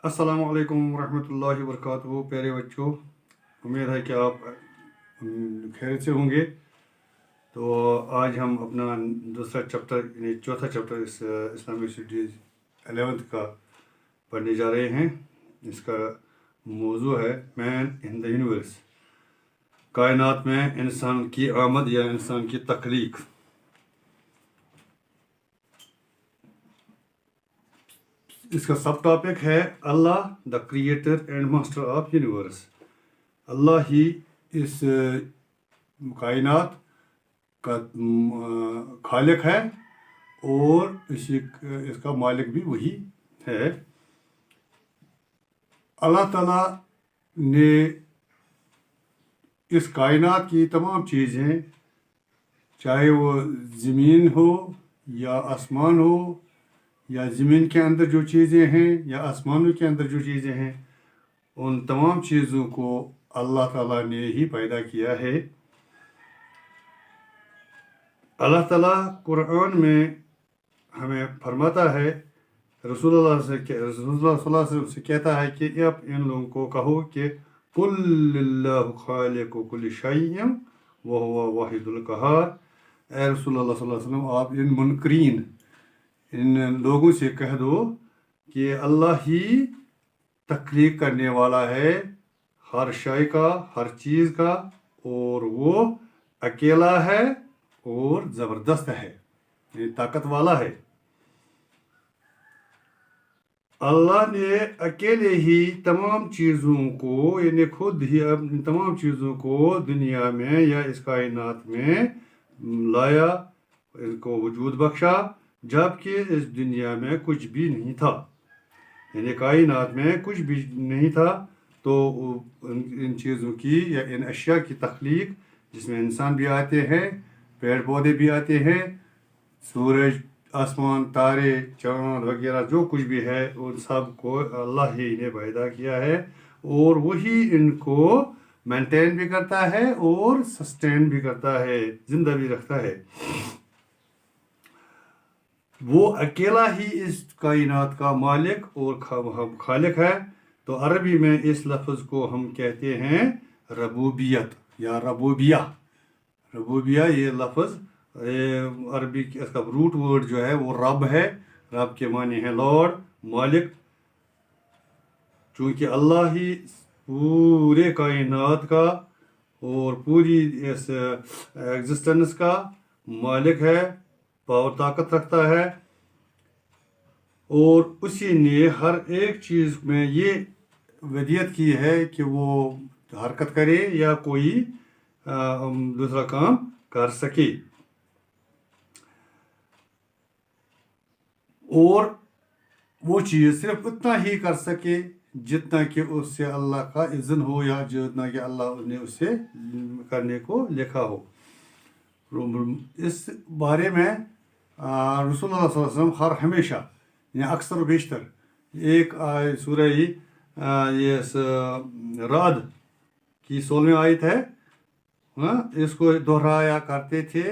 अस्सलाम वालेकुम रहमतुल्लाहि व बरकातहू। प्यारे बच्चों, उम्मीद है कि आप खैर से होंगे। तो आज हम अपना दूसरा चैप्टर यानी चौथा चैप्टर इस इस्लामिक स्टडीज़ 11th का पढ़ने जा रहे हैं। इसका मौजू है मैन इन द यूनिवर्स, कायनात में इंसान की आमद या इंसान की तख्लीक। इसका सब टॉपिक है Allah the creator and master of universe. Allah ही इस कायनात का खालिक है और इसका मालिक भी वही है। अल्लाह ताला ने इस कायनात की तमाम चीज़ें, चाहे वो ज़मीन हो या आसमान हो या ज़मीन के अंदर जो चीज़ें हैं या आसमानों के अंदर जो चीज़ें हैं, उन तमाम चीज़ों को अल्लाह ताला ने ही पैदा किया है। अल्लाह ताला कुरान में हमें फरमाता है, रसूलुल्लाह सल्लल्लाहु अलैहि वसल्लम से कहता है कि आप इन लोगों को कहो कि कुल्लिल्लाहु खालिकु कुल्लि शैइन व हुवा वाहिदुल कहार। ए रसूलुल्लाह सल्लल्लाहु अलैहि वसल्लम, आप इन मुनकरीन इन लोगों से कह दो कि अल्लाह ही तख्लीक करने वाला है हर शय का, हर चीज़ का, और वो अकेला है और ज़बरदस्त है, ये ताकत वाला है। अल्लाह ने अकेले ही तमाम चीज़ों को, यानी खुद ही अपनी तमाम चीज़ों को दुनिया में या इस कायनात में लाया, इनको वजूद बख्शा, जबकि इस दुनिया में कुछ भी नहीं था, यानी कायनात में कुछ भी नहीं था। तो इन चीज़ों की या इन अशिया की तख्लीक, जिसमें इंसान भी आते हैं, पेड़ पौधे भी आते हैं, सूरज, आसमान, तारे, चाँद वगैरह जो कुछ भी है, उन सब को अल्लाह ही ने पैदा किया है और वही इनको मेंटेन भी करता है और सस्टेन भी करता है, जिंदा भी रखता है। वो अकेला ही इस कायनात का मालिक और खालिक है। तो अरबी में इस लफ्ज़ को हम कहते हैं रबूबियत या रबूबिया। रबूबिया ये लफ्ज़ अरबी इसका रूट वर्ड जो है वो रब है। रब के माने हैं लॉर्ड, मालिक। चूँकि अल्लाह ही पूरे कायनात का और पूरी इस एग्जिस्टेंस का मालिक है, पावर ताकत रखता है, और उसी ने हर एक चीज़ में ये वदियत की है कि वो हरकत करे या कोई दूसरा काम कर सके, और वो चीज़ सिर्फ उतना ही कर सके जितना कि उससे अल्लाह का इज़्न हो या जितना कि अल्लाह ने उससे करने को लिखा हो। इस बारे में रसूलुल्लाह सल्लल्लाहु अलैहि वसल्लम हर हमेशा या अक्सर व बेशतर एक सूरह ये राद की 16वीं आयत है, इसको दोहराया करते थे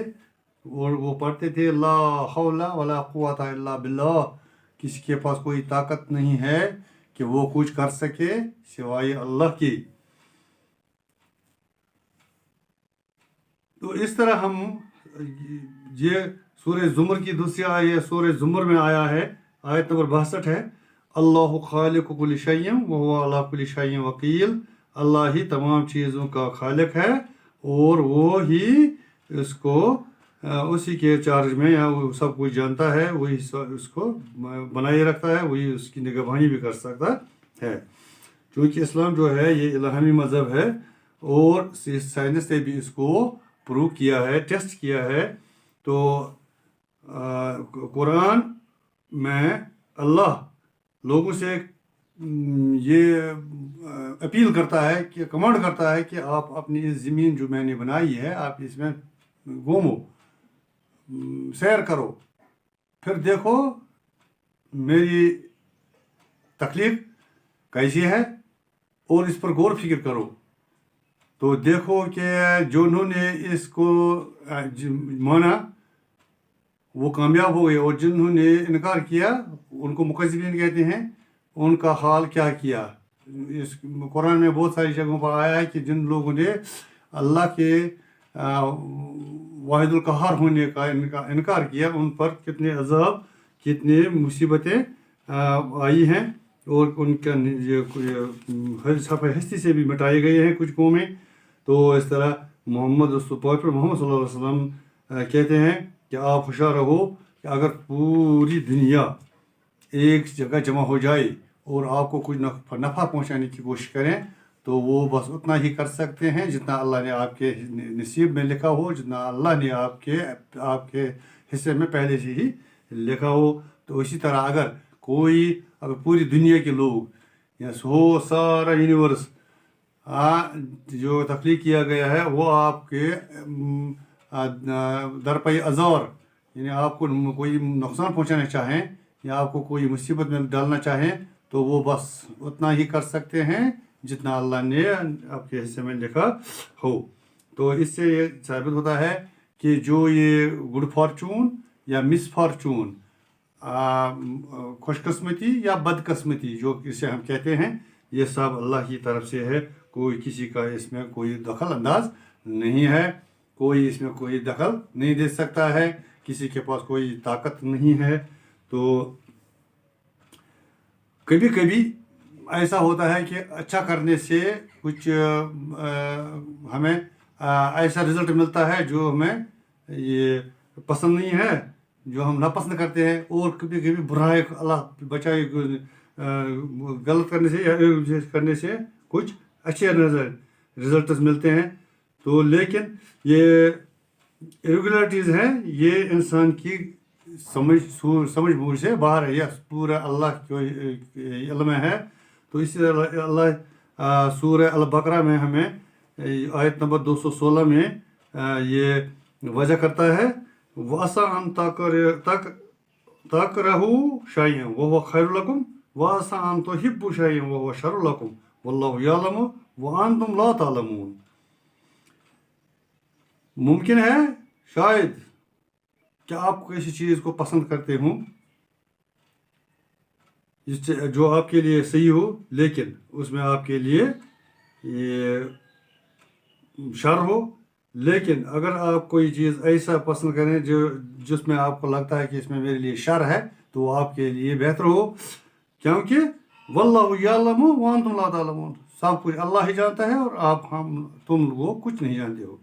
और वो पढ़ते थे, ला हौला वला कुव्वता इल्ला बिल्लाह। किसी के पास कोई ताकत नहीं है कि वो कुछ कर सके सिवाय अल्लाह की। तो इस तरह हम ये सूरह ज़ुमर की दूसरी आयत सूरह ज़ुमर में आया है, आयत नंबर 62 है, अल्लाहु खालिकु कुल्लि शैइन व हुवा अला कुल्लि शैइन वकील। अल्लाह ही तमाम चीज़ों का खालिक है और वो ही इसको उसी के चार्ज में या वो सब कुछ जानता है, वही उसको बनाए रखता है, वही उसकी निगरानी भी कर सकता है। क्योंकि इस्लाम जो है ये इलाही मज़हब है और साइंस ने भी इसको प्रूव किया है, टेस्ट किया है। तो कुरान में अल्लाह लोगों से ये अपील करता है कि कमांड करता है कि आप अपनी इस ज़मीन जो मैंने बनाई है, आप इसमें घूमो, सैर करो, फिर देखो मेरी तख्लीक कैसी है और इस पर गौर फिक्र करो। तो देखो कि जो उन्होंने इसको माना वो कामयाब हो गए और जिन्होंने इनकार किया उनको मुकज़्ज़िबीन कहते हैं, उनका हाल क्या किया। इस कुरान में बहुत सारी जगहों पर आया है कि जिन लोगों ने अल्लाह के वाहिदुल कहार होने का इनकार किया, उन पर कितने अजाब, कितने मुसीबतें आई हैं, और उनका हस्ती से भी मिटाए गए हैं कुछ कौमें। तो इस तरह मोहम्मद सल्लल्लाहु अलैहि वसल्लम कहते हैं कि आप होशियार रहो कि अगर पूरी दुनिया एक जगह जमा हो जाए और आपको कुछ नफ़ा पहुंचाने की कोशिश करें, तो वो बस उतना ही कर सकते हैं जितना अल्लाह ने आपके नसीब में लिखा हो, जितना अल्लाह ने आपके हिस्से में पहले से ही लिखा हो। तो इसी तरह अगर पूरी दुनिया के लोग या सारा यूनिवर्स जो तख्लीक किया गया है वो आपके दरपे अज़ार, यानी आपको कोई नुकसान पहुंचाना चाहें या आपको कोई मुसीबत में डालना चाहें, तो वो बस उतना ही कर सकते हैं जितना अल्लाह ने आपके हिस्से में लिखा हो। तो इससे ये साबित होता है कि जो ये गुड फॉर्चून या मिस फॉर्चून, खुशकिस्मती या बदकिस्मती जो इसे हम कहते हैं, ये सब अल्लाह की तरफ से है। कोई किसी का इसमें कोई दखल अंदाज नहीं है, कोई इसमें कोई दखल नहीं दे सकता है, किसी के पास कोई ताकत नहीं है। तो कभी कभी ऐसा होता है कि अच्छा करने से कुछ हमें ऐसा रिजल्ट मिलता है जो हमें ये पसंद नहीं है, जो हम नापसंद करते हैं। और कभी कभी बुराई, अल्लाह बचाए, गलत करने से या करने से कुछ अच्छे रिजल्ट्स मिलते हैं। तो लेकिन ये इरेगुलरिटीज़ हैं, ये इंसान की समझ बूझ से बाहर है, या पूरा अल्लाह को इल्म है। तो इसी तरह अल्लाह सूरह अल-बकरा में हमें आयत नंबर 216 में ये वजह करता है, वसा अन तकरहू शैअन वहुव खैरुल लकुम वसा अन तुहिब्बू शैअन वहुव शर्रुल लकुम वल्लाहु यअलमु व अंतुम ला तअलमून। मुमकिन है शायद कि आप किसी चीज़ को पसंद करते हों जो आपके लिए सही हो, लेकिन उसमें आपके लिए ये शर हो। लेकिन अगर आप कोई चीज़ ऐसा पसंद करें जिसमें आपको लगता है कि इसमें मेरे लिए शर है, तो वो आपके लिए बेहतर हो, क्योंकि वल्लाहु यअलमु व अंतुम ला तअलमून। सब कुछ अल्लाह ही जानता है और तुम लोग कुछ नहीं जानते हो।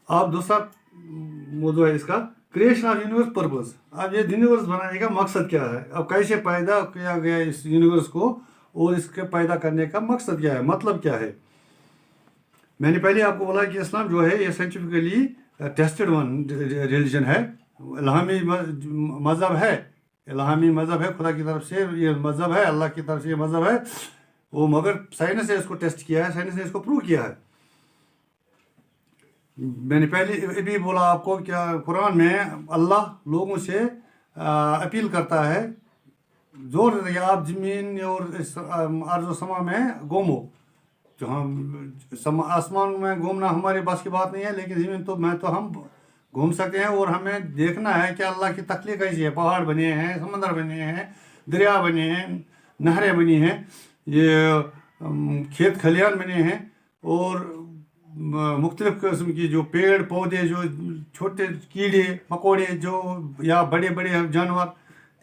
आप दूसरा मौजूद है इसका क्रिएशन ऑफ यूनिवर्स पर्पस। अब ये यूनिवर्स बनाने का मकसद क्या है, अब कैसे पैदा किया गया इस यूनिवर्स को, और इसके पैदा करने का मकसद क्या है, मतलब क्या है। मैंने पहले आपको बोला कि इस्लाम जो है ये साइंटिफिकली टेस्टेड रिलीजन है, इल्हामी मज़हब है, खुदा की तरफ से ये मज़हब है, अल्लाह की तरफ से ये मज़हब है वो, मगर साइंस ने इसको टेस्ट किया है, साइंस ने इसको प्रूव किया है। मैंने पहले भी बोला आपको क्या कुरान में अल्लाह लोगों से अपील करता है, जोर देता है आप ज़मीन और इस अर्ज़ समा में घूमो। जो हम आसमान में घूमना हमारे बस की बात नहीं है, लेकिन ज़मीन तो हम घूम सकते हैं। और हमें देखना है कि अल्लाह की तख्लीक कैसी है, पहाड़ बने हैं, समंदर बने हैं, दरिया बने हैं, नहरें बनी हैं, ये खेत खलियान बने हैं, और मुख्तलिफ़ किस्म की जो पेड़ पौधे, जो छोटे कीड़े मकोड़े जो या बड़े बड़े जानवर,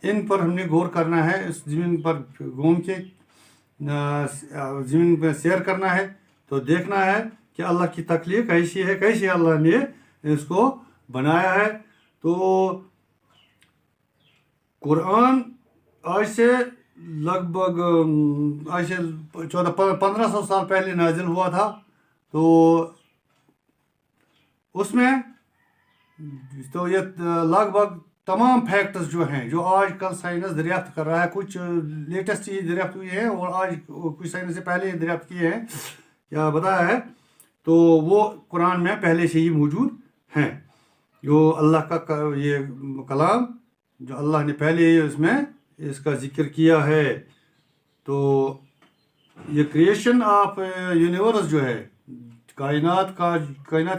इन पर हमने गौर करना है। इस ज़मीन पर घूम के ज़मीन पर सैर करना है, तो देखना है कि अल्लाह की तख्लीक कैसी है, कैसे अल्लाह ने इसको बनाया है। तो कुरान आज से लगभग 1500 साल पहले नाजिल हुआ था। तो उसमें तो ये लगभग तमाम फैक्ट्स जो हैं, जो आज कल साइंस दरियाफ्त कर रहा है, कुछ लेटेस्ट चीज़ दरियाफ्त हुई है और आज कुछ साइंस से पहले दरियाफ्त किए हैं या बताया है, तो वो कुरान में पहले से ही मौजूद हैं। जो अल्लाह का ये कलाम जो अल्लाह ने पहले इसमें इसका जिक्र किया है। तो ये क्रिएशन ऑफ यूनिवर्स जो है, कायनात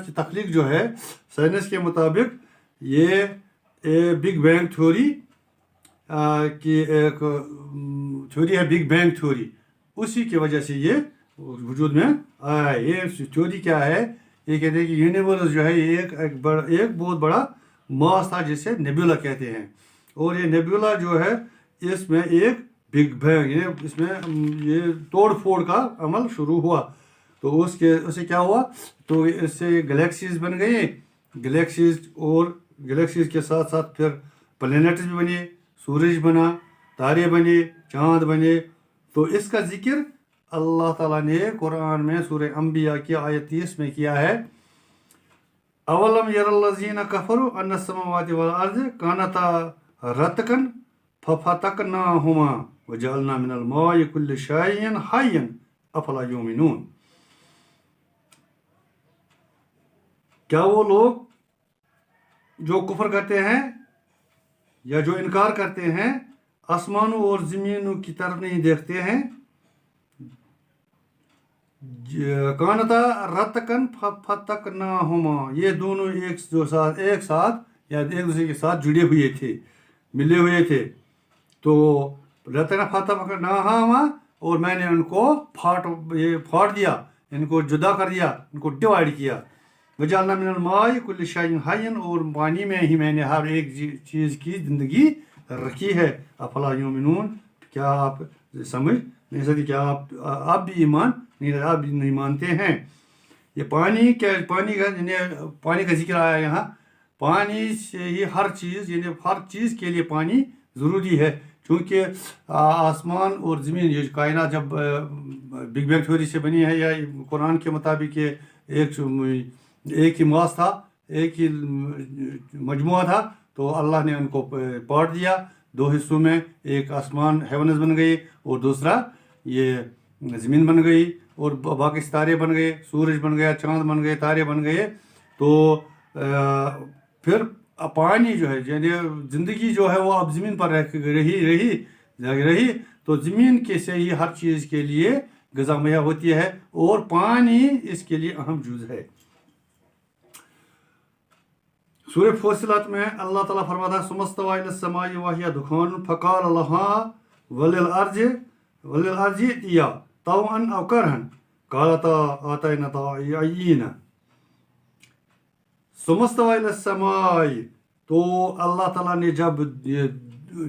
की तख्लीक जो है, साइंस के मुताबिक ये बिग बैंग थ्योरी की एक थ्योरी है बिग बैंग थ्योरी, उसी की वजह से ये वजूद में आया है। ये थ्योरी क्या है, ये कहते हैं कि यूनिवर्स जो है ये एक बहुत बड़ा मास था जिसे नेबुला कहते हैं, और ये नेबुला जो है इसमें एक बिग बैंग इसमें ये तोड़ फोड़ का अमल शुरू हुआ। तो उससे क्या हुआ, तो इससे गैलेक्सीज बन गई, गैलेक्सीज और गैलेक्सीज के साथ साथ फिर प्लैनेट्स भी बने, सूरज बना, तारे बने, चांद बने। तो इसका जिक्र अल्लाह ताला ने कुरान में सूरह अंबिया की आयत 30 में किया है। अवलम यरल्लज़ीना कफरू अन्ना समावाति वल अर्ज़ कानता रतकन फफतकनाहुमा वजअलना मिनल माइ कुल्लि शैइन हय्यन अफला युमिनून। क्या वो लोग जो कुफर करते हैं या जो इनकार करते हैं आसमानों और ज़मीनों की तरफ नहीं देखते हैं, कानता रतकन फतकनाहुमा, ये दोनों एक साथ या एक दूसरे के साथ जुड़े हुए थे, मिले हुए थे। तो रतन फतकनाहुमा, और मैंने उनको फाड़ दिया, इनको जुदा कर दिया, इनको डिवाइड किया। वजअलना मिनल माइ कुल्लि शैइन हय्यन, और पानी में ही मैंने हर एक चीज़ की ज़िंदगी रखी है। अफला युमिनून, क्या आप समझ नहीं सकते, क्या आप भी ईमान नहीं, आप भी नहीं मानते हैं। ये पानी का जिक्र आया यहाँ, पानी से ही हर चीज़, यानी हर चीज़ के लिए पानी ज़रूरी है, क्योंकि आसमान और ज़मीन ये कायनात जब बिग बैंग थ्योरी से बनी है, या कुरान के मुताबिक ये एक ही मास था, एक ही मजमुआ था। तो अल्लाह ने उनको बांट दिया दो हिस्सों में, एक आसमान हेवन्स बन गई और दूसरा ये ज़मीन बन गई, और बाकी सितारे बन गए, सूरज बन गया, चांद बन गए, तारे बन गए। तो फिर पानी जो है, यानी ज़िंदगी जो है वो अब ज़मीन पर रही, तो ज़मीन के से ही हर चीज़ के लिए ग़िज़ा मुहैया होती है, और पानी इसके लिए अहम जुज़ है। सूरह फुस्सिलत में अल्लाह ताला फरमाता है सुमस्तवा इलस समाई वहिया दुखान फकाल लहा वलिल अर्ज़ि इतिया तौअन औ करहन कालता आतैना ताइयीना। सुमस्तवा इलस समाई, तो अल्लाह ताला ने जब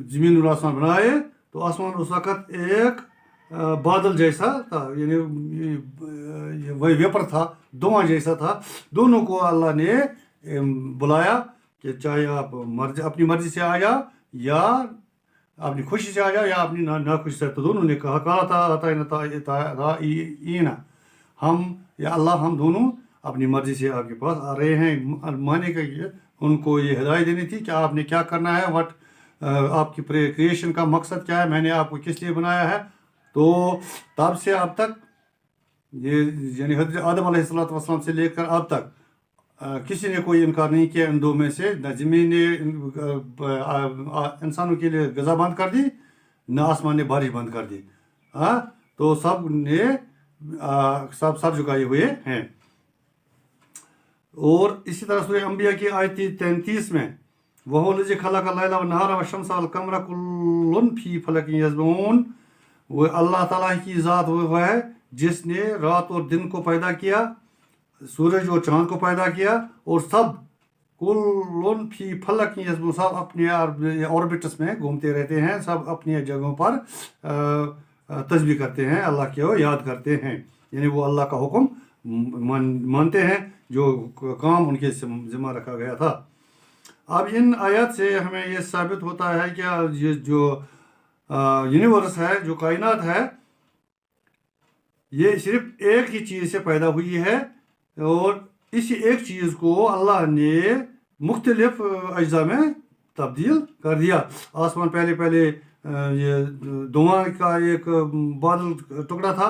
ज़मीन और आसमान बनाए, तो आसमान उस वक़्त एक बादल जैसा था, यानी वही वेपर था, धुआं जैसा था। दोनों को अल्लाह ने बुलाया कि चाहे आप अपनी मर्जी से आ जाओ, या अपनी खुशी से आ जाओ, या अपनी नाखुशी से। तो दोनों ने कहा हम, या अल्लाह, हम दोनों अपनी मर्जी से आपके पास आ रहे हैं। माने का उनको ये हिदायत देनी थी कि आपने क्या करना है, आपकी क्रिएशन का मकसद क्या है, मैंने आपको किस लिए बनाया है। तो तब से अब तक ये, यानी हज़रत आदम अलैहिस्सलाम से लेकर अब तक किसी ने कोई इनकार नहीं किया इन दो में से। न ज़मीन ने इंसानों के लिए ग़िज़ा बंद कर दी, न आसमान ने बारिश बंद कर दी। तो सब ने सब झुकाए हुए हैं। और इसी तरह सूरह अंबिया की आयत 33 में वहुल्लज़ी खलक़ अल-लैला वन-नहारा वश-शम्स वल-क़मरा कुल्लुन फ़ी फ़लकिन यस्बहून। वो अल्लाह ताला की ज़ात वो है जिसने रात और दिन को पैदा किया, सूरज और चाँद को पैदा किया, और सब कुल्लुन फ़ी फ़लकिन यस्बहून, सब अपने ऑर्बिट्स में घूमते रहते हैं, सब अपनी जगहों पर तस्बीह करते हैं, अल्लाह को याद करते हैं, यानी वो अल्लाह का हुक्म मानते हैं जो काम उनके ज़िम्मा रखा गया था। अब इन आयत से हमें ये साबित होता है कि ये जो यूनिवर्स है, जो कायनात है, ये सिर्फ एक ही चीज़ से पैदा हुई है, और इसी एक चीज़ को अल्लाह ने मुख्तलिफ अज्जा में तब्दील कर दिया। आसमान पहले ये धुआं का एक बादल टुकड़ा था,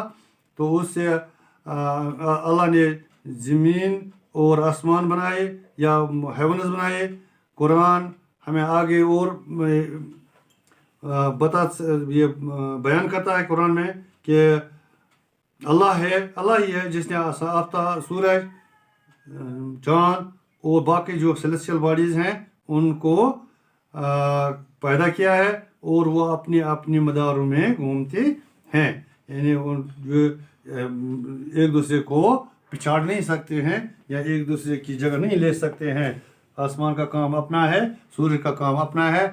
तो उससे अल्लाह ने ज़मीन और आसमान बनाए, या हेवन्स बनाए। कुरान हमें आगे और ये बयान करता है कुरान में कि अल्लाह ही है जिसने आफ्ताब, सूरज, चाँद और बाकी जो सेलेस्टियल बॉडीज़ हैं उनको पैदा किया है, اور وہ اپنے اپنے مداروں میں گھومتے ہیں، یعنی جو ایک دوسرے کو پچھاڑ نہیں سکتے ہیں یا ایک دوسرے کی جگہ نہیں لے سکتے ہیں۔ آسمان کا کام اپنا ہے، سورج کا کام اپنا ہے،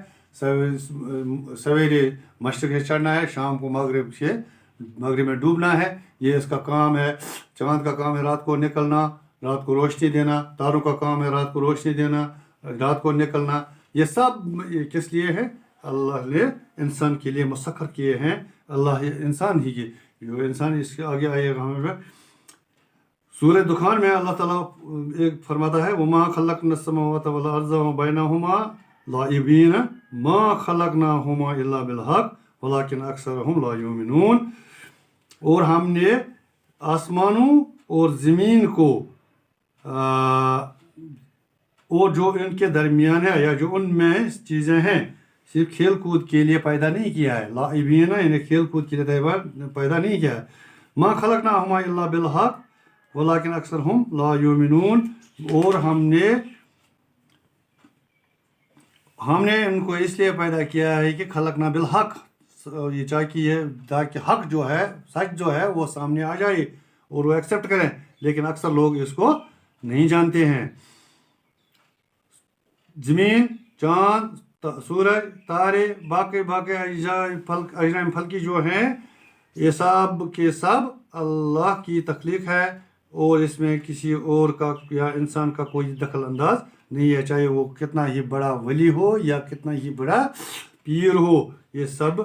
سویرے مشرق سے چڑھنا ہے، شام کو مغرب میں ڈوبنا ہے، یہ اس کا کام ہے۔ چاند کا کام ہے رات کو نکلنا، رات کو روشنی دینا، تاروں کا کام ہے رات کو روشنی دینا، رات کو نکلنا۔ یہ سب کس لیے ہے؟ اللہ نے انسان کے لیے مسخر کیے ہیں۔ اللہ انسان ہی کی جو انسان، اس کے آگے آئے گا ہمیں سورہ دخان میں اللہ تعالیٰ ایک فرماتا ہے وَمَا خَلَقْنَا السَّمَاوَاتَ وَالْأَرْضَ وَبَيْنَهُمَا لَاعِبِينَ مَا خَلَقْنَاهُمَا إِلَّا بِالْحَقِّ وَلَكِنْ أَكْثَرَهُمْ لَا يُؤْمِنُونَ۔ اور ہم نے آسمانوں اور زمین کو اور جو ان کے درمیان ہے یا جو ان میں چیزیں ہیں صرف کھیل کود کے لیے پیدا نہیں کیا ہے۔ لاعبین یعنی کھیل کود کے لیے پیدا نہیں کیا ہے۔ ما خلقناہما الا بالحق ولکن اکثرہم لا یؤمنون۔ اور ہم نے ان کو اس لیے پیدا کیا ہے کہ خلقنا بالحق، یہ تاکہ حق جو ہے، سچ جو ہے وہ سامنے آ جائے اور وہ ایکسیپٹ کریں، لیکن اکثر لوگ اس کو نہیں جانتے ہیں۔ زمین، چاند، سورج، تارے، باقی اجرام فلکی جو ہیں، یہ سب کے سب اللہ کی تخلیق ہے اور اس میں کسی اور کا یا انسان کا کوئی دخل انداز نہیں ہے، چاہے وہ کتنا ہی بڑا ولی ہو یا کتنا ہی بڑا پیر ہو، یہ سب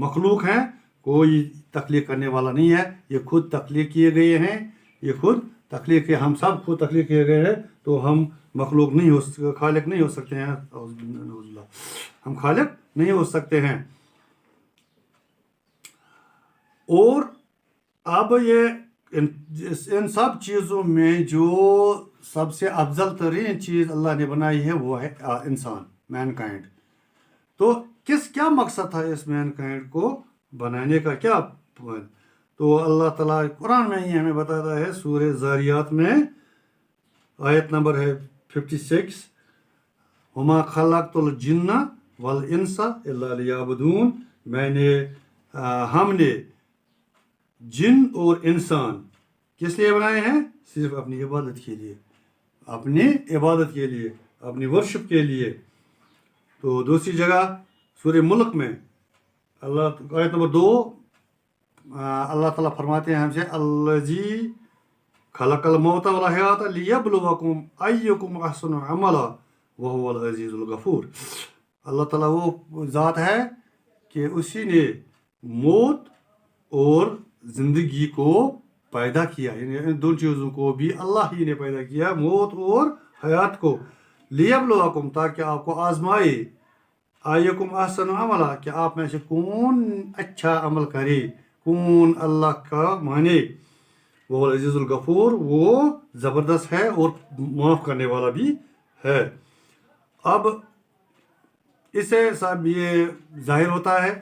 مخلوق ہیں، کوئی تخلیق کرنے والا نہیں ہے، یہ خود تخلیق کیے گئے ہیں، یہ خود تخلیق ہے، ہم سب خود تخلیق کیے گئے ہیں، تو ہم مخلوق نہیں ہو، خالق نہیں ہو سکتے ہیں، ہم خالق نہیں ہو سکتے ہیں۔ اور اب یہ ان سب چیزوں میں جو سب سے افضل ترین چیز اللہ نے بنائی ہے وہ ہے انسان، مین کائنڈ۔ تو کیا مقصد تھا اس مین کائنڈ کو بنانے کا؟ کیا تو اللہ تعالیٰ قرآن میں ہی ہمیں بتاتا ہے، سورہ زاریات میں آیت نمبر ہے 56 وَمَا خَلَقْتُ الْجِنَّ وَالْإِنسَ إِلَّا لِيَعْبُدُونَ۔ ہم نے جن اور انسان کس لیے بنائے ہیں؟ صرف اپنی عبادت کے لیے، اپنی عبادت کے لیے، اپنی ورشپ کے لیے۔ تو دوسری جگہ سورہ ملک میں آیت نمبر 2 اللہ تعالیٰ فرماتے ہیں ہم سے الذی خلق الموت والحیات لیبلوکم ایکم احسن عملا وہو العزیز الغفور۔ اللہ تعالیٰ وہ ذات ہے کہ اسی نے موت اور زندگی کو پیدا کیا، یعنی ان دو چیزوں کو بھی اللہ ہی نے پیدا کیا، موت اور حیات کو، لیبلوکم تاکہ آپ کو آزمائے، ایکم احسن عملا کہ آپ میں سے کون اچھا عمل کرے، کون اللہ کا مانے۔ وہ العزیز الغفور، وہ زبردست ہے اور معاف کرنے والا بھی ہے۔ اب اس سے سب یہ ظاہر ہوتا ہے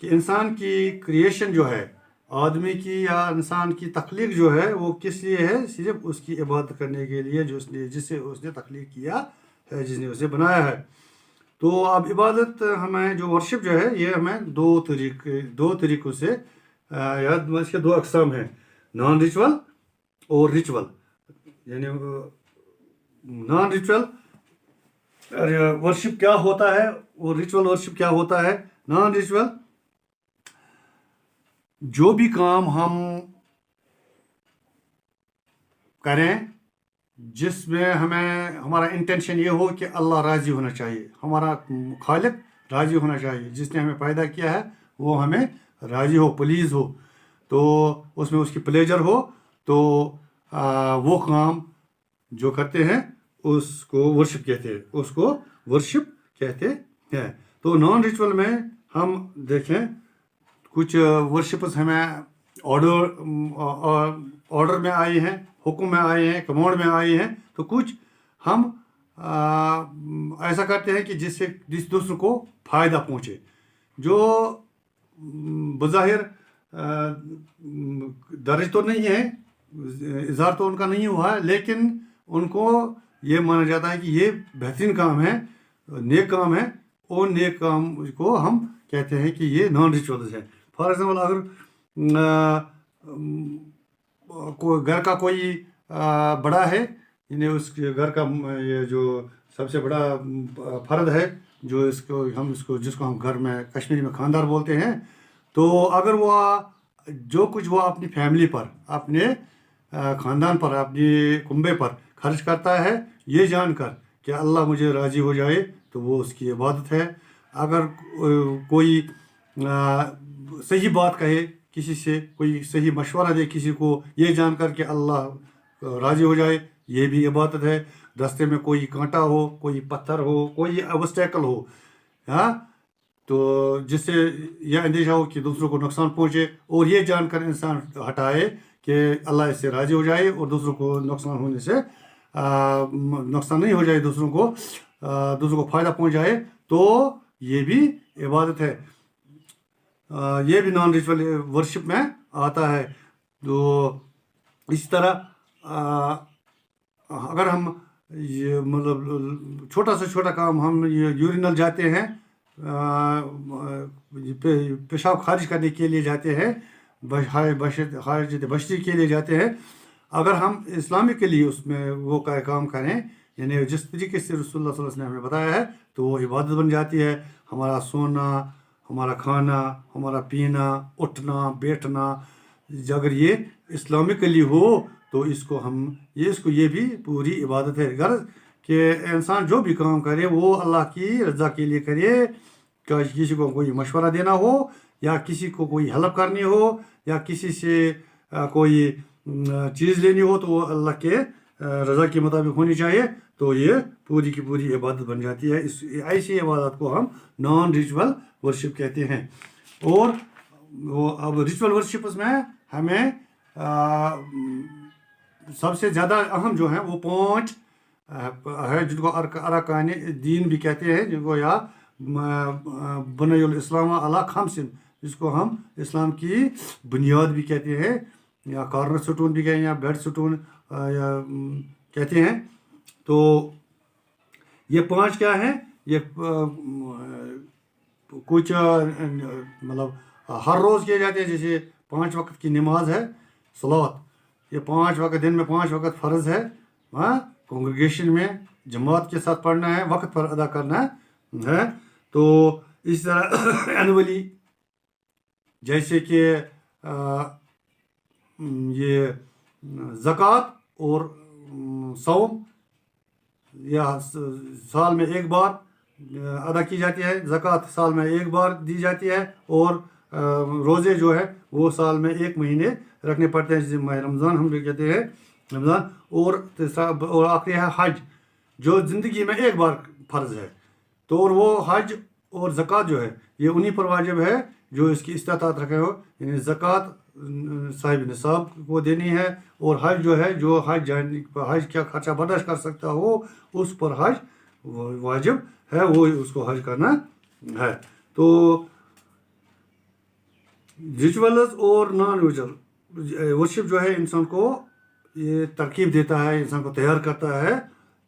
کہ انسان کی کریشن جو ہے، آدمی کی یا انسان کی تخلیق جو ہے وہ کس لیے ہے؟ صرف اس کی عبادت کرنے کے لیے جسے اس نے تخلیق کیا ہے، جس نے اسے بنایا ہے۔ تو اب عبادت ہمیں جو ورشپ جو ہے یہ ہمیں دو طریقوں سے اس کے دو اقسام ہیں، نان ریچول اور ریچول۔ یعنی نان ریچول ورشپ کیا ہوتا ہے اور ریچول ورشپ کیا ہوتا ہے؟ نان ریچول جو بھی کام ہم کریں جس میں ہمارا انٹینشن یہ ہو کہ اللہ راضی ہونا چاہیے، ہمارا خالق راضی ہونا چاہیے، جس نے ہمیں پیدا کیا ہے وہ ہمیں راضی ہو، پلیز ہو، تو اس میں اس کی پلیجر ہو، تو وہ کام جو کرتے ہیں اس کو ورشپ کہتے ہیں، اس کو ورشپ کہتے ہیں۔ تو نان ریچول میں ہم دیکھیں کچھ ورشپس ہمیں آرڈر میں آئی ہیں، حکم میں آئے ہیں، کمانڈ میں آئے ہیں، تو کچھ ہم ایسا کرتے ہیں کہ جس سے دوسروں کو فائدہ پہنچے، جو بظاہر درج تو نہیں ہے، اظہار تو ان کا نہیں ہوا ہے، لیکن ان کو یہ مانا جاتا ہے کہ یہ بہترین کام ہے، نیک کام ہے، और नेक काम को हम कहते हैं कि ये नॉन रिचुअल्स है। फॉर एग्जाम्पल अगर घर का कोई बड़ा है, यानी उस घर का ये जो सबसे बड़ा फर्द है, जो इसको जिसको हम घर में कश्मीरी में खानदार बोलते हैं, तो अगर वो जो कुछ वो अपनी फैमिली पर, अपने ख़ानदान पर, अपनी कुंबे पर खर्च करता है, ये जानकर कि अल्लाह मुझे राज़ी हो जाए, तो वो उसकी इबादत है। अगर कोई सही बात कहे किसी से, कोई सही मशवरा दे किसी को, ये जानकर कि अल्लाह राज़ी हो जाए, ये भी इबादत है। रास्ते में कोई कांटा हो, कोई पत्थर हो, कोई ऑब्स्टेकल हो, हाँ, तो जिससे यह अंदेशा हो कि दूसरों को नुकसान पहुँचे, और ये जानकर इंसान हटाए कि अल्लाह इससे राज़ी हो जाए और दूसरों को नुकसान होने से नुकसान नहीं हो जाए, दूसरों को फ़ायदा पहुँच जाए, तो ये भी इबादत है। ये भी नॉन रिचुअल वर्शिप में आता है। तो इसी तरह अगर हम ये मतलब छोटा से छोटा काम, हम यूरिनल जाते हैं, पेशाब खारिज करने के लिए जाते हैं, हाजत बशरी के लिए जाते हैं, अगर हम इस्लामिकली उसमें वो काम करें, यानी जिस तरीके से रसूलुल्लाह सल्लल्लाहु अलैहि वसल्लम ने हमें बताया है, तो वो इबादत बन जाती है। हमारा सोना, हमारा खाना, हमारा पीना, उठना बैठना, अगर ये इस्लामिकली हो, तो ये भी पूरी इबादत है। गर्ज कि इंसान जो भी काम करे वो अल्लाह की रज़ा के लिए करे, किसी को कोई मशवरा देना हो, या किसी को कोई हेल्प करनी हो, या किसी से कोई चीज़ लेनी हो, तो वो अल्लाह के रज़ा के मुताबिक होनी चाहिए, तो ये पूरी की पूरी इबादत बन जाती है। ऐसी इबादत को हम नॉन रिचुअल वर्शिप कहते हैं। और वो अब रिचुअल वर्शिप में हमें सबसे ज़्यादा अहम जो है वो 5 है, जिनको अरकान दीन भी कहते हैं, जिनको या बुनियुल इस्लाम अला खम्सिन, जिसको हम इस्लाम की बुनियाद भी कहते हैं, या कॉर्नर स्टोन भी कहते हैं, या बेड स्टोन या कहते हैं। तो ये 5 क्या हैं? ये कुछ मतलब हर रोज़ किए जाते हैं, जैसे 5 वक्त की नमाज है, सलात, ये 5 वक्त, दिन में 5 वक्त फ़र्ज़ है, हाँ, कॉन्ग्रेगेशन में जमात के साथ पढ़ना है, वक्त पर अदा करना है। तो इस तरह एनुअली, जैसे कि ये ज़कात और सौम, या साल में एक बार अदा की जाती है, ज़कात साल में एक बार दी जाती है, और रोज़े जो है वो साल में 1 महीने रखने पड़ते हैं, जिसे माह रमज़ान हम भी कहते हैं, रमज़ान। और आखिरी है हज, जो ज़िंदगी में एक बार फ़र्ज़ है। तो और वो हज और ज़कात जो है, ये उन्हीं पर वाजिब है जो इसकी इस्तातात रखे हो, यानी ज़कात साहिब निसाब को देनी है, और हज जो है, जो हज का खर्चा बर्दाश्त कर सकता हो, उस पर हज वाजिब है, वो उसको हज करना है। तो रिचुअल्स और नॉन रिचुअल वर्शिप जो है, इंसान को ये तरकीब देता है, इंसान को तैयार करता है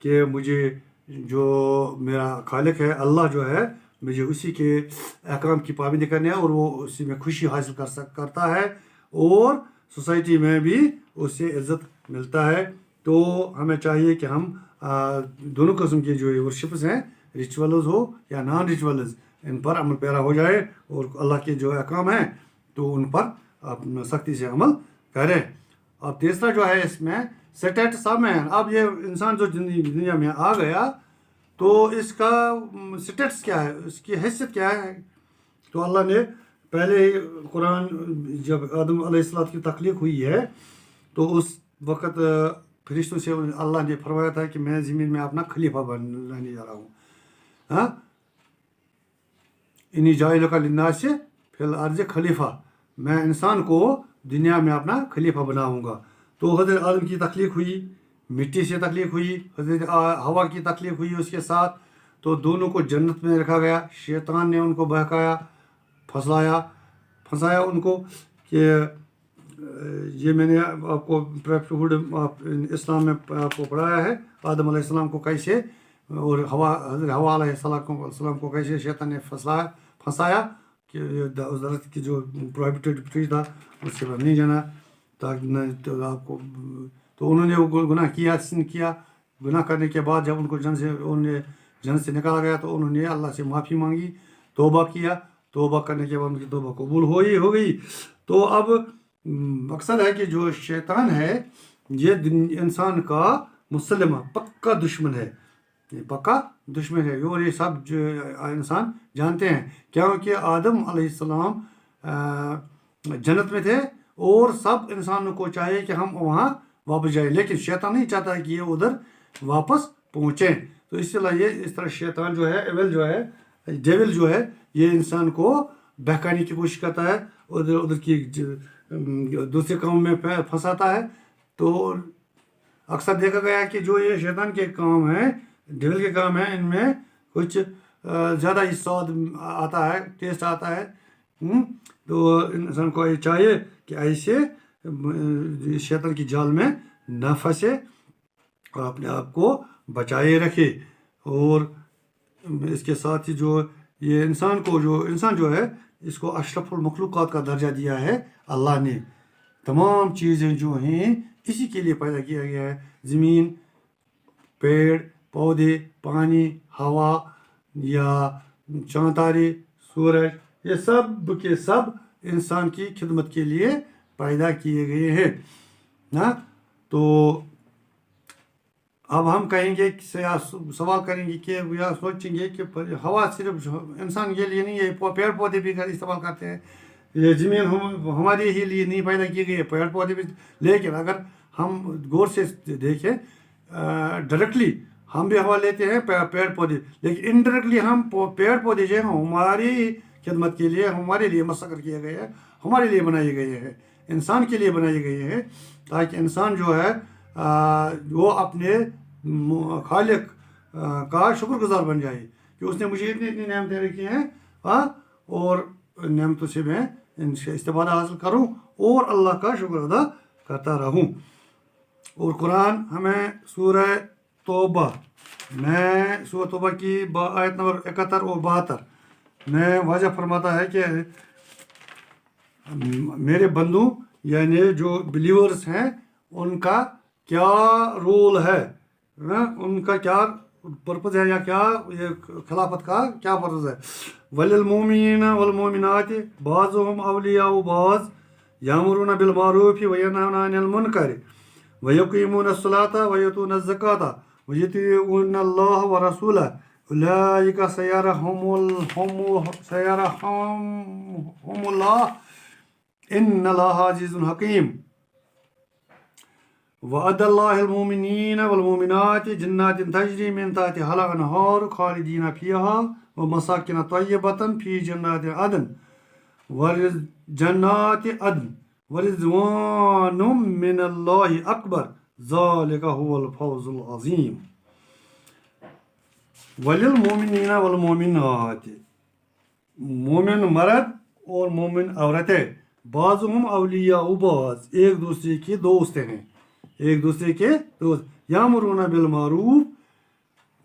कि मुझे जो मेरा खालिक है, अल्लाह जो है, मुझे उसी के अहकाम की पाबंदी करनी है, और वो उसी में खुशी हासिल करता है, और सोसाइटी में भी उससे इज़्ज़त मिलता है। तो हमें चाहिए कि हम दोनों किस्म के जो वर्शिप्स हैं, रिचुअल्स हो या नॉन रिचुअल्स, इन पर अमल पैरा हो जाए, और अल्लाह के जो अहकाम हैं तो उन पर सख्ती से अमल करें। अब तीसरा जो है इसमें स्टेटस ऑफ मैन। अब ये इंसान जो दुनिया में आ गया, तो इसका स्टेटस क्या है, इसकी हैसियत क्या है? तो अल्लाह ने पहले ही कुरान, जब आदम अलैहिस्सलाम की तख्लीक हुई है, तो उस वक़्त फरिश्तों से अल्लाह ने फरमाया था कि मैं ज़मीन में अपना खलीफा बनाने जा रहा हूँ, हाँ, इन्हीं जाइल का लिन्नास से फिल अर्ज़ खलीफा, मैं इंसान को दुनिया में अपना खलीफा बनाऊँगा। तो हज़रत आदम की तख्लीक हुई, मिट्टी से तख्लीक हुई, हज़रत हवा की तख्लीक हुई उसके साथ, तो दोनों को जन्नत में रखा गया। शैतान ने उनको बहकाया, फंसाया उनको कि ये मैंने आपको प्रेफरहुड इस्लाम में आपको पढ़ाया है, आदम अलैहिस्सलाम को कैसे اور حضرت ہوا علیہ السلام کو کیسے شیطان نے پھنسایا کہ اس درخت کی جو پروہیبٹڈ ٹری تھا اس سے نہیں جانا تاکہ تو آپ کو، تو انہوں نے وہ گناہ کیا، سن کیا. گناہ کرنے کے بعد جب ان کو جنت سے نکالا گیا تو انہوں نے اللہ سے معافی مانگی، توبہ کیا. توبہ کرنے کے بعد ان کی توبہ قبول ہو گئی. تو اب مقصد ہے کہ جو شیطان ہے یہ انسان کا مسلمہ پکا دشمن ہے، پکا دشمن ہے. اور یہ سب جو انسان جانتے ہیں کیونکہ آدم علیہ السلام جنت میں تھے اور سب انسانوں کو چاہیے کہ ہم وہاں واپس جائیں، لیکن شیطان نہیں چاہتا ہے کہ یہ ادھر واپس پہنچیں. تو اس لیے اس طرح شیطان جو ہے، ایول جو ہے، ڈیول جو ہے، یہ انسان کو بہکانے کی کوشش کرتا ہے، ادھر کی دوسرے کاموں میں پھنساتا ہے. تو اکثر دیکھا گیا کہ جو یہ شیطان کے کام ہیں، ڈیول کے کام ہیں، ان میں کچھ زیادہ ہی سواد آتا ہے، ٹیسٹ آتا ہے. تو انسان کو یہ چاہیے کہ ایسے شیطان کی جال میں نہ پھنسے اور اپنے آپ کو بچائے رکھے. اور اس کے ساتھ ہی جو یہ انسان جو ہے اس کو اشرف المخلوقات کا درجہ دیا ہے اللہ نے. تمام چیزیں جو ہیں اسی کے لیے پیدا کیا گیا ہے. زمین، پیڑ پودے، پانی، ہوا یا چاند تارے، سورج، یہ سب کے سب انسان کی خدمت کے لیے پیدا کیے گئے ہیں نا. تو اب ہم کہیں گے یا سوال کریں گے کہ یا سوچیں گے کہ ہوا صرف انسان کے لیے نہیں ہے، پیڑ پودے بھی استعمال کرتے ہیں. یہ زمین ہمارے ہی لیے نہیں پیدا کی گئی ہے، پیڑ پودے بھی. لیکن اگر ہم غور سے دیکھیں ڈائریکٹلی ہم بھی ہوا لیتے ہیں، پیڑ پودے، لیکن انڈائریکٹلی ہم پیڑ پودے جو ہیں ہماری خدمت کے لیے، ہمارے لیے مسخر کیے گئے ہیں، ہمارے لیے بنائے گئے ہیں، انسان کے لیے بنائے گئے ہیں تاکہ انسان جو ہے وہ اپنے خالق کا شکر گزار بن جائے کہ اس نے مجھے اتنی نعمتیں رکھی ہیں اور نعمتوں سے میں ان سے استفادہ حاصل کروں اور اللہ کا شکر ادا کرتا رہوں. اور قرآن ہمیں سورہ توبہ کی آیت نمبر 71 اور 72 میں واضح فرماتا ہے کہ میرے بندوں یعنی جو بلیورز ہیں ان کا کیا رول ہے، ان کا کیا پرپز ہے یا کیا یہ خلافت کا کیا پرپز ہے. وَلِلْمُؤْمِنِينَ وَالْمُؤْمِنَاتِ بَعْضُهُمْ أَوْلِيَاءُ بَعْضٍ يَأْمُرُونَ بِالْمَعْرُوفِ وَيَنْهَوْنَ عَنِ الْمُنكَرِ وَيُقِيمُونَ الصَّلَاةَ وَيُؤْتُونَ الزَّكَاةَ وَيُطِيعُونَ اللَّهَ وَرَسُولَهُ أُولَٰئِكَ سَيَرْحَمُهُمُ اللَّهُ إِنَّ اللَّهَ عَزِيزٌ حَكِيمٌ. وعد الله المؤمنين والمؤمنات جنات تجري من تحتها الأنهار خالدين فيها ومساكن طيبة في جنات عدن ورضوان من الله أكبر ذلك هو الفوز العظيم. وللمؤمنين والمؤمنات، مومن مرد اور مومن عورتیں، بعضهم اولیاء بعض، ایک دوسرے کے دوست ہیں، ایک دوسرے کے دوست. یامرون بالمعروف،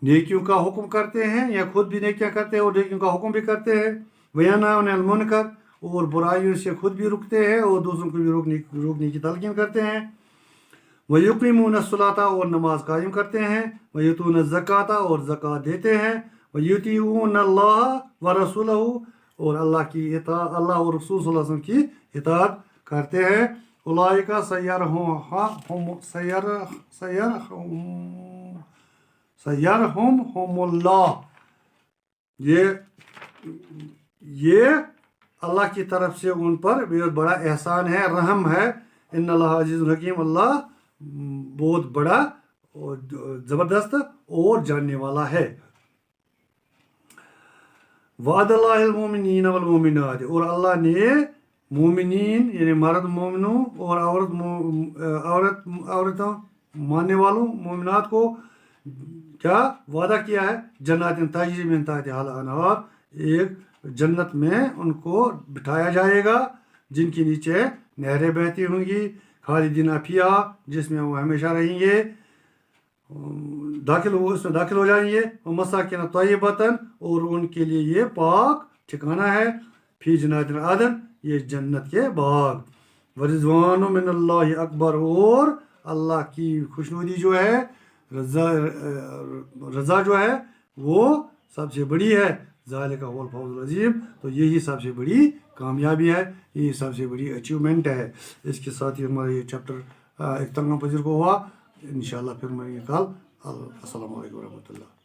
نیکیوں کا حکم کرتے ہیں یا خود بھی نیکیاں کرتے ہیں اور نیکیوں کا حکم بھی کرتے ہیں. وینہون عن المنکر، اور برائیوں سے خود بھی رکتے ہیں اور دوسروں کو بھی روکنے کی تلقین کرتے ہیں. ویقیمون الصلاۃ، اور نماز قائم کرتے ہیں. ویؤتون الزکاۃ، اور زکوٰۃ دیتے ہیں. ویطیعون اللہ ورسولہ، اور اللہ اور رسول صلی اللہ علیہ وسلم کی اطاعت کرتے ہیں. اولئک سیرحمہم اللہ، یہ اللہ کی طرف سے ان پر بہت بڑا احسان ہے، رحم ہے. ان اللہ عزیز الحکیم، اللہ بہت بڑا اور زبردست اور جاننے والا ہے. وعد اللہ المومنین والمومنات، اور اللہ نے مومنین یعنی مرد مومنوں اور عورتوں ماننے والوں مومنات کو کیا وعدہ کیا ہے؟ جنات تجری من تحتها الانہار، ایک جنت میں ان کو بٹھایا جائے گا جن کے نیچے نہریں بہتی ہوں گی. خالدین فیہا، جس میں وہ ہمیشہ رہیں گے. اس میں داخل ہو جائیں گے. ومساکن طیبۃ اور ان کے لیے یہ پاک ٹھکانہ ہے. فی جنات عدن یہ جنت کے باغ. ورضوان من اللہ اکبر اور اللہ کی خوشنودی جو ہے رضا جو ہے وہ سب سے بڑی ہے. ذالک هو الفوز العظیم. تو یہی سب سے بڑی کامیابی ہے, یہی سب سے بڑی اچیومنٹ ہے. اس کے ساتھ ہی ہمارا یہ چیپٹر اختتام پذیر کو ہوا. انشاءاللہ پھر ملیں گے کل. السلام علیکم ورحمۃ اللہ.